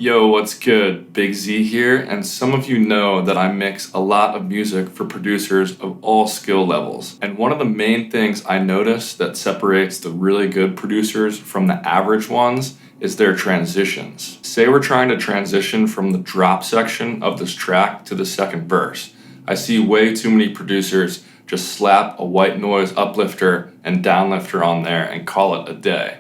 Yo, what's good? Big Z here, and some of you know that I mix a lot of music for producers of all skill levels. And one of the main things I notice that separates the really good producers from the average ones is their transitions. Say we're trying to transition from the drop section of this track to the second verse. I see way too many producers just slap a white noise uplifter and downlifter on there and call it a day.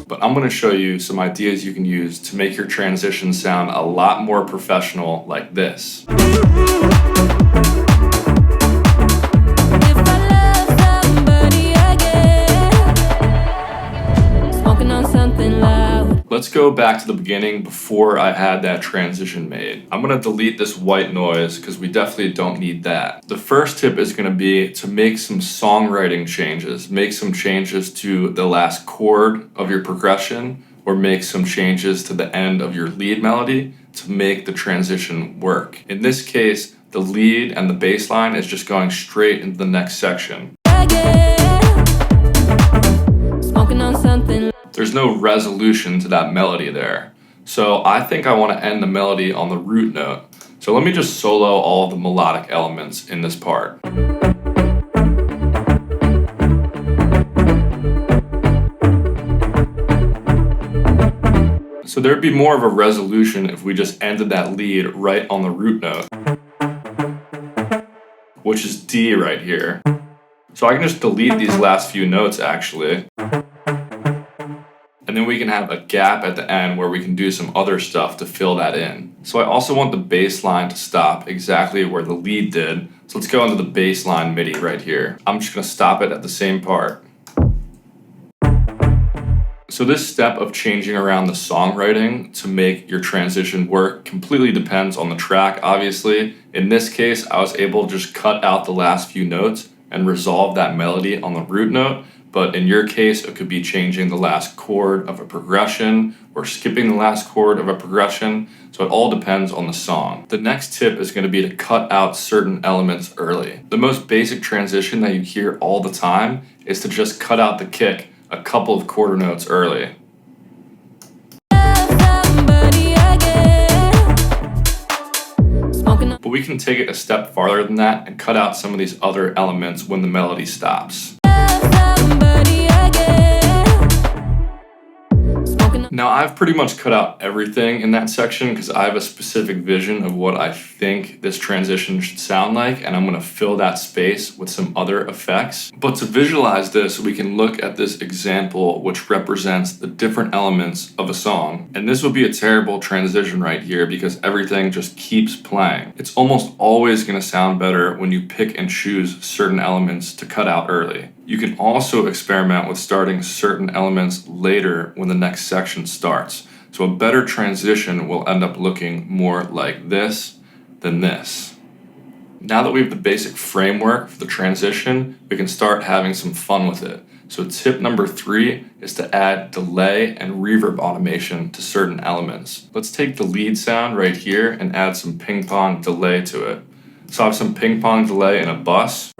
But I'm going to show you some ideas you can use to make your transition sound a lot more professional like this. Let's go back to the beginning before I had that transition made. I'm going to delete this white noise because we definitely don't need that. The first tip is going to be to make some songwriting changes. Make some changes to the last chord of your progression, or make some changes to the end of your lead melody to make the transition work. In this case, the lead and the bass line is just going straight into the next section. There's no resolution to that melody there. So I think I want to end the melody on the root note. So let me just solo all of the melodic elements in this part. So there'd be more of a resolution if we just ended that lead right on the root note, which is D right here. So I can just delete these last few notes actually. And then we can have a gap at the end where we can do some other stuff to fill that in. So I also want the bass line to stop exactly where the lead did. So let's go into the bass line MIDI right here. I'm just gonna stop it at the same part. So this step of changing around the songwriting to make your transition work completely depends on the track, obviously. In this case, I was able to just cut out the last few notes and resolve that melody on the root note. But in your case, it could be changing the last chord of a progression or skipping the last chord of a progression. So it all depends on the song. The next tip is going to be to cut out certain elements early. The most basic transition that you hear all the time is to just cut out the kick a couple of quarter notes early. But we can take it a step farther than that and cut out some of these other elements when the melody stops. Now I've pretty much cut out everything in that section because I have a specific vision of what I think this transition should sound like, and I'm going to fill that space with some other effects. But to visualize this, we can look at this example which represents the different elements of a song. And this would be a terrible transition right here because everything just keeps playing. It's almost always going to sound better when you pick and choose certain elements to cut out early. You can also experiment with starting certain elements later when the next section starts. So a better transition will end up looking more like this than this. Now that we have the basic framework for the transition, we can start having some fun with it. So tip number 3 is to add delay and reverb automation to certain elements. Let's take the lead sound right here and add some ping pong delay to it. So I have some ping pong delay in a bus.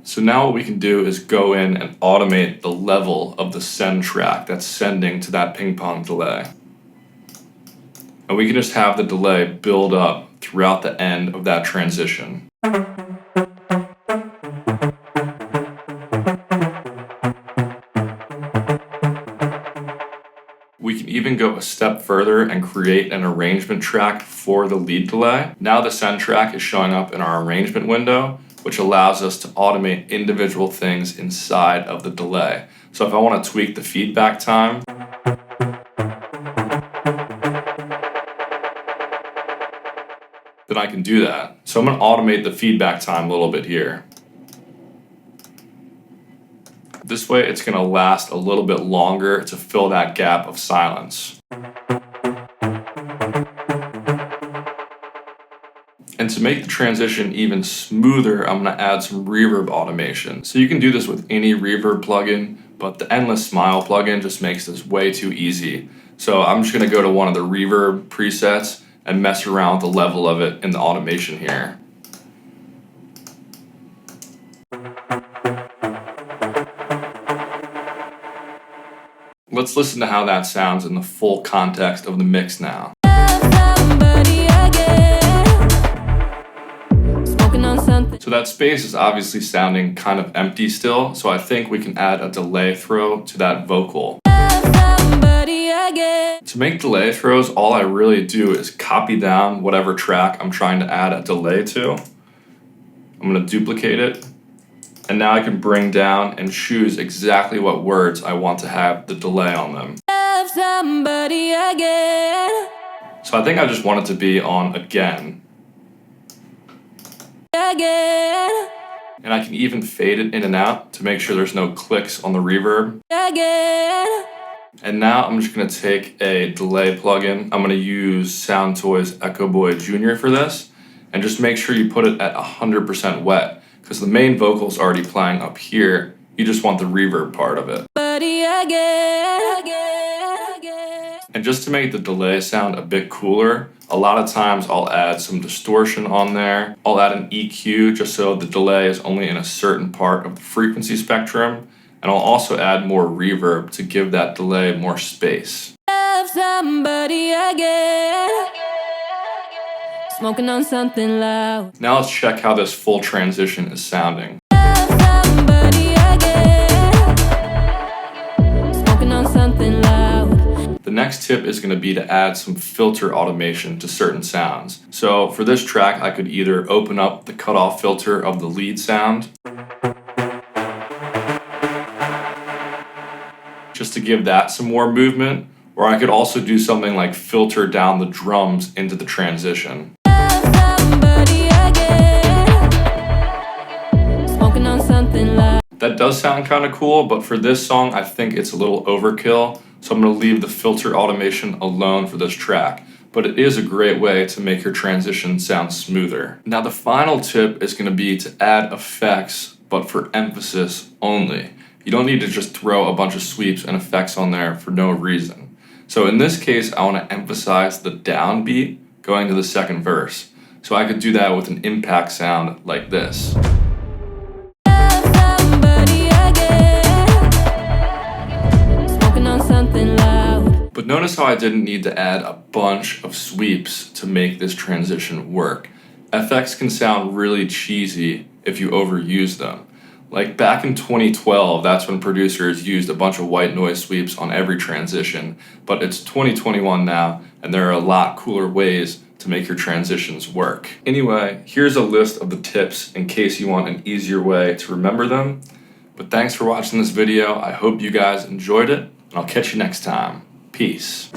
So now what we can do is go in and automate the level of the send track that's sending to that ping pong delay. And we can just have the delay build up throughout the end of that transition. We can even go a step further and create an arrangement track for the lead delay. Now the send track is showing up in our arrangement window, which allows us to automate individual things inside of the delay. So if I want to tweak the feedback time, then I can do that. So I'm going to automate the feedback time a little bit here. This way it's going to last a little bit longer to fill that gap of silence. And And to make the transition even smoother, I'm gonna add some reverb automation. So you can do this with any reverb plugin, but the Endless Smile plugin just makes this way too easy. So I'm just gonna go to one of the reverb presets and mess around with the level of it in the automation here. Let's listen to how that sounds in the full context of the mix now. So that space is obviously sounding kind of empty still, so I think we can add a delay throw to that vocal. To make delay throws, all I really do is copy down whatever track I'm trying to add a delay to. I'm going to duplicate it, and now I can bring down and choose exactly what words I want to have the delay on them. So I think I just want it to be on again. And I can even fade it in and out to make sure there's no clicks on the reverb. And now I'm just going to take a delay plugin. I'm going to use Soundtoys Echo Boy Jr. for this. And just make sure you put it at 100% wet, because the main vocal's already playing up here. You just want the reverb part of it. And just to make the delay sound a bit cooler, a lot of times I'll add some distortion on there. I'll add an EQ just so the delay is only in a certain part of the frequency spectrum. And I'll also add more reverb to give that delay more space. Smoking on something loud. Now let's check how this full transition is sounding. Smoking on something loud. The next tip is going to be to add some filter automation to certain sounds. So for this track, I could either open up the cutoff filter of the lead sound, just to give that some more movement, or I could also do something like filter down the drums into the transition. That does sound kind of cool, but for this song, I think it's a little overkill, so I'm going to leave the filter automation alone for this track. But it is a great way to make your transition sound smoother. Now the final tip is going to be to add effects, but for emphasis only. You don't need to just throw a bunch of sweeps and effects on there for no reason. So in this case, I want to emphasize the downbeat going to the second verse. So I could do that with an impact sound like this. But notice how I didn't need to add a bunch of sweeps to make this transition work. Effects can sound really cheesy if you overuse them. Like back in 2012, that's when producers used a bunch of white noise sweeps on every transition, but it's 2021 now, and there are a lot cooler ways to make your transitions work. Anyway, here's a list of the tips in case you want an easier way to remember them. But thanks for watching this video. I hope you guys enjoyed it, and I'll catch you next time. Peace.